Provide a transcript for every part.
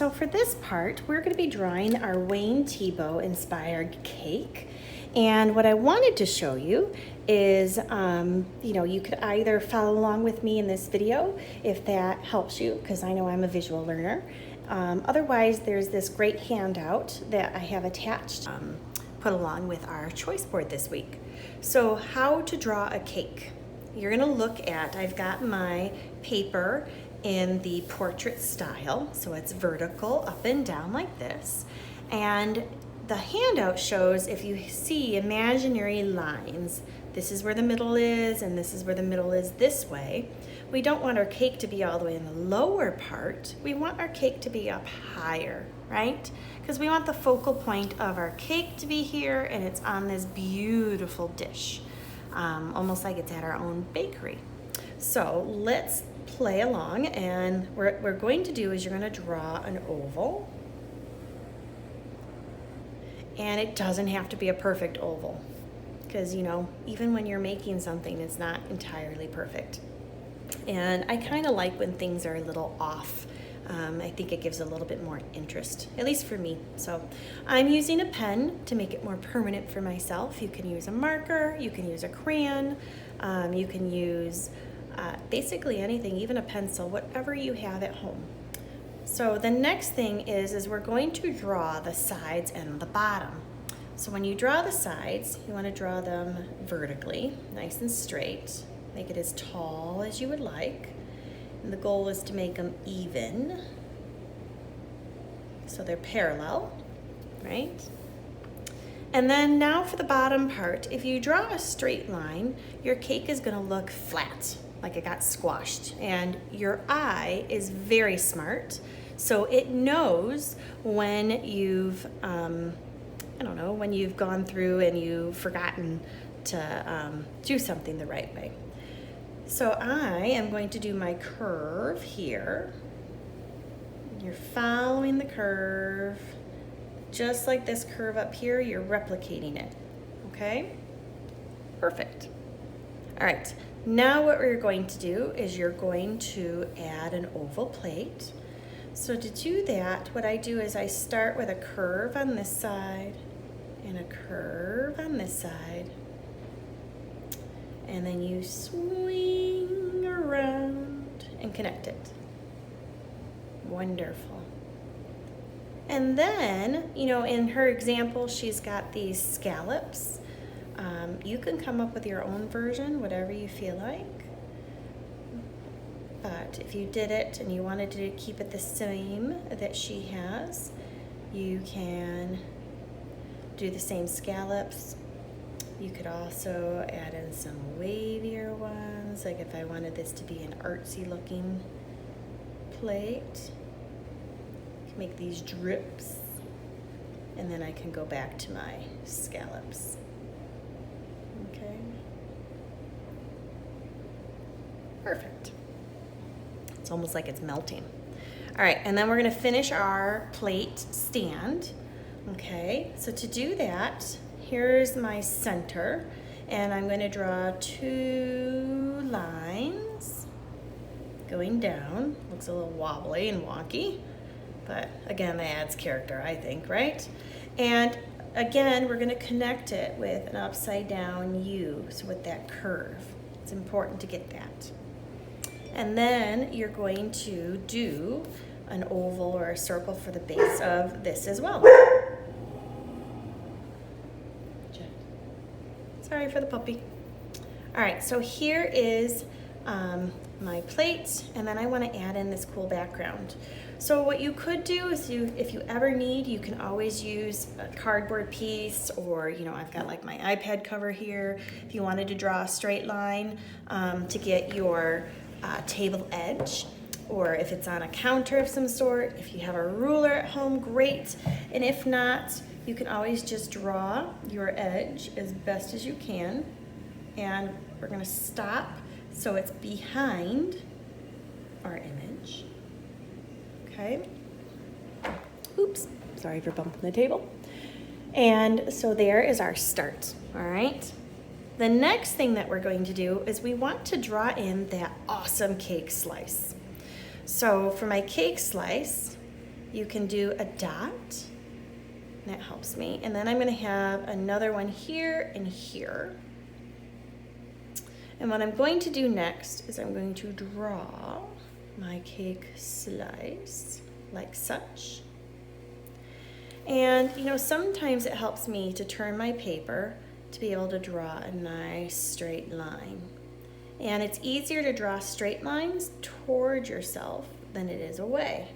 so for this part, we're going to be drawing our Wayne Thiebaud inspired cake. And what I wanted to show you is, you could either follow along with me in this video if that helps you, because I know I'm a visual learner. Otherwise, there's this great handout that I have attached, put along with our choice board this week. So how to draw a cake. You're gonna look at, I've got my paper in the portrait style, so it's vertical up and down like this. And the handout shows, if you see imaginary lines, this is where the middle is and this is where the middle is this way. We don't want our cake to be all the way in the lower part. We want our cake to be up higher, right? Because we want the focal point of our cake to be here and it's on this beautiful dish, almost like it's at our own bakery. So let's play along, and what we're going to do is you're going to draw an oval. And it doesn't have to be a perfect oval, because even when you're making something, it's not entirely perfect. And I kind of like when things are a little off. I think it gives a little bit more interest, at least for me. So I'm using a pen to make it more permanent for myself. You can use a marker, you can use a crayon, you can use basically anything, even a pencil, whatever you have at home. So the next thing is we're going to draw the sides and the bottom. So when you draw the sides, you want to draw them vertically, nice and straight. Make it as tall as you would like. And the goal is to make them even, so they're parallel, right? And then now for the bottom part, if you draw a straight line, your cake is going to look flat, like it got squashed. And your eye is very smart, so it knows when you've, when you've gone through and you've forgotten to do something the right way. So I am going to do my curve here. You're following the curve. Just like this curve up here, you're replicating it, okay? Perfect. All right, now what we're going to do is you're going to add an oval plate. So to do that, what I do is I start with a curve on this side and a curve on this side. And then you swing around and connect it. Wonderful. And then, in her example, she's got these scallops. You can come up with your own version, whatever you feel like. But if you did it and you wanted to keep it the same that she has, you can do the same scallops. You could also add in some wavier ones, like if I wanted this to be an artsy looking plate. I can make these drips, and then I can go back to my scallops. Okay. Perfect. It's almost like it's melting. All right, and then we're gonna finish our plate stand. Okay, so to do that, here's my center, and I'm going to draw 2 lines going down. Looks a little wobbly and wonky, but again, that adds character, I think, right? And again, we're going to connect it with an upside down U, so with that curve. It's important to get that. And then you're going to do an oval or a circle for the base of this as well. Sorry for the puppy. All right, so here is my plate, and then I want to add in this cool background. So what you could do is if you ever need, you can always use a cardboard piece, or I've got like my iPad cover here. If you wanted to draw a straight line to get your table edge, or if it's on a counter of some sort, if you have a ruler at home, great. And if not, you can always just draw your edge as best as you can. And we're gonna stop so it's behind our image. Okay. Oops, sorry for bumping the table. And so there is our start, all right? The next thing that we're going to do is we want to draw in that awesome cake slice. So for my cake slice, you can do a dot. That helps me. And then I'm going to have another one here and here. And what I'm going to do next is I'm going to draw my cake slice like such. And you know, sometimes it helps me to turn my paper to be able to draw a nice straight line. And it's easier to draw straight lines toward yourself than it is away.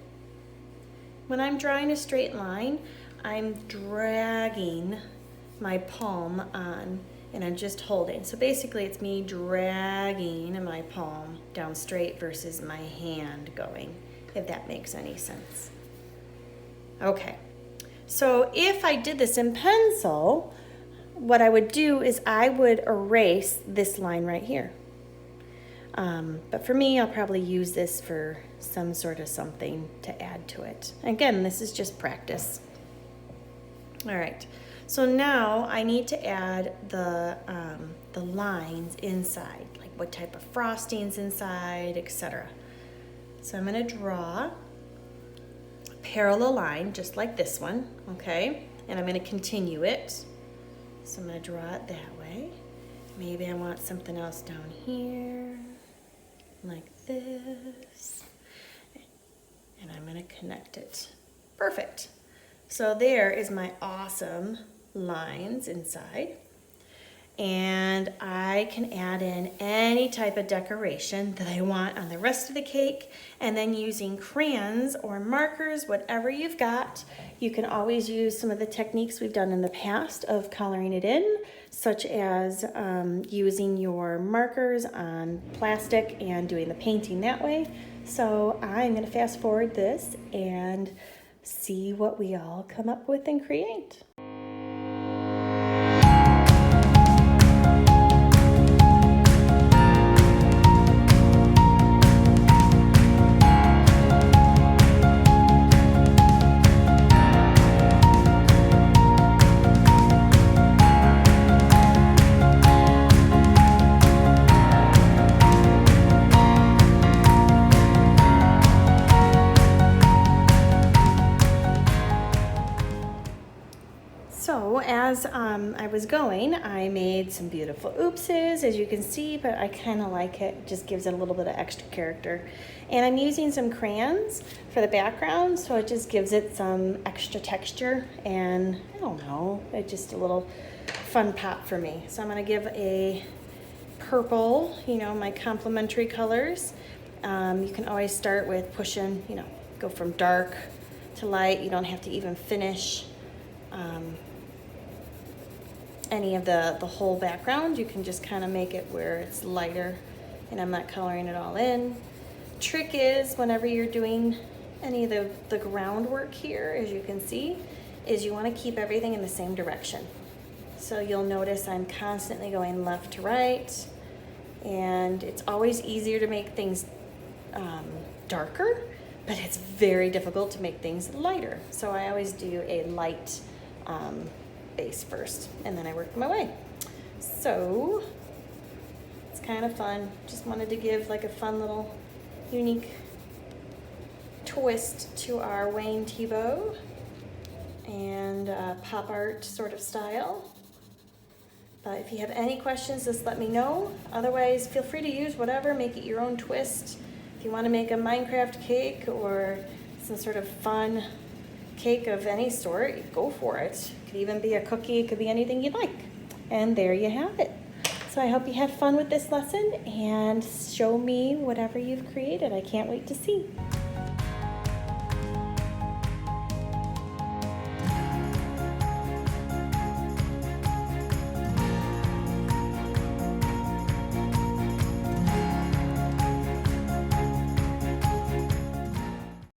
When I'm drawing a straight line, I'm dragging my palm on and I'm just holding. So basically it's me dragging my palm down straight versus my hand going, if that makes any sense. Okay, so if I did this in pencil, what I would do is I would erase this line right here. But for me, I'll probably use this for some sort of something to add to it. Again, this is just practice. All right. So now I need to add the lines inside, like what type of frosting's inside, etc. So I'm going to draw a parallel line just like this one, okay? And I'm going to continue it. So I'm going to draw it that way. Maybe I want something else down here, like this. And I'm going to connect it. Perfect. So there is my awesome lines inside, and I can add in any type of decoration that I want on the rest of the cake, and then using crayons or markers, whatever you've got. You can always use some of the techniques we've done in the past of coloring it in, such as using your markers on plastic and doing the painting that way. So I'm going to fast forward this and see what we all come up with and create. So as I was going, I made some beautiful oopses, as you can see, but I kind of like it. It just gives it a little bit of extra character. And I'm using some crayons for the background, so it just gives it some extra texture, and I don't know, it's just a little fun pop for me. So I'm going to give a purple, you know, my complementary colors. You can always start with pushing, you know, go from dark to light. You don't have to even finish any of the whole background. You can just kind of make it where it's lighter, and I'm not coloring it all in. Trick is, whenever you're doing any of the groundwork here, as you can see, is you want to keep everything in the same direction. So you'll notice I'm constantly going left to right, and it's always easier to make things darker, but it's very difficult to make things lighter. So I always do a light base first, and then I work my way. So it's kind of fun. Just wanted to give like a fun little unique twist to our Wayne Thiebaud and pop art sort of style. But if you have any questions, just let me know. Otherwise, feel free to use whatever, make it your own twist. If you want to make a Minecraft cake or some sort of fun cake of any sort, go for it. It could even be a cookie, it could be anything you'd like. And there you have it. So I hope you had fun with this lesson, and show me whatever you've created. I can't wait to see.